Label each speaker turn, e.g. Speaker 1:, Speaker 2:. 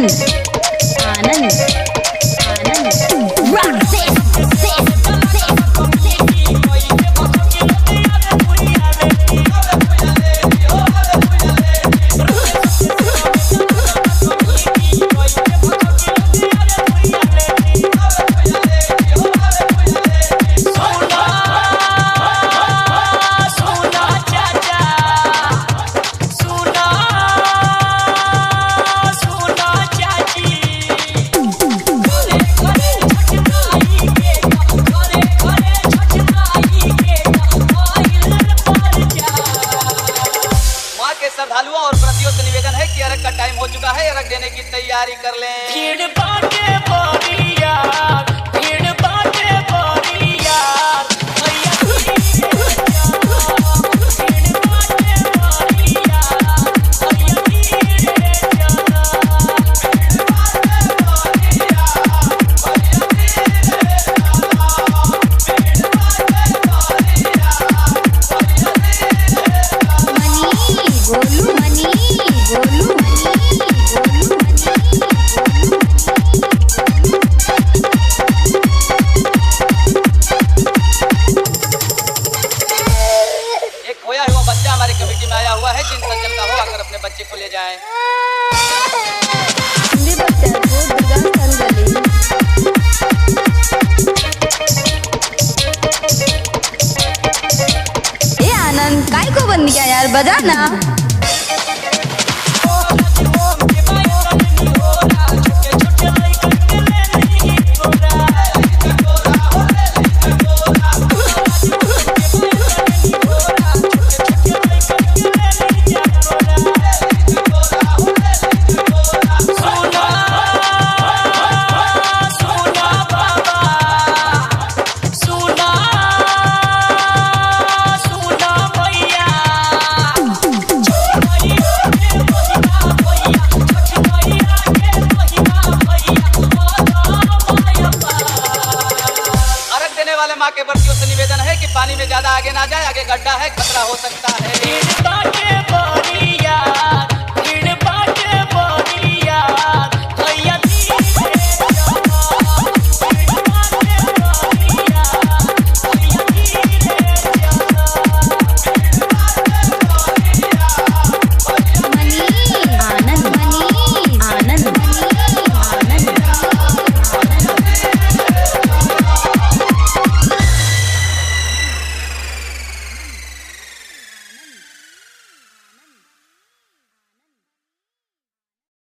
Speaker 1: आनंद rock से
Speaker 2: श्रद्धालुओं और व्रतियों से निवेदन है कि अर्घ का टाइम हो चुका है, अर्घ देने की तैयारी कर लें।
Speaker 3: भीड़ बाटे बोरिया, भीड़ बाटे बोरिया, भैया भीड़ बाटे बोरिया, भैया धीरे चला।
Speaker 2: हमारी कमेटी में आया हुआ है, जिन सज्जन का हो आकर अपने बच्चे को ले जाएं।
Speaker 1: ए आनंद काय को बंद किया यार, बजा ना। माँ के व्रतियों से निवेदन है कि पानी में ज्यादा आगे ना जाए, आगे गड्ढा है, खतरा हो सकता है।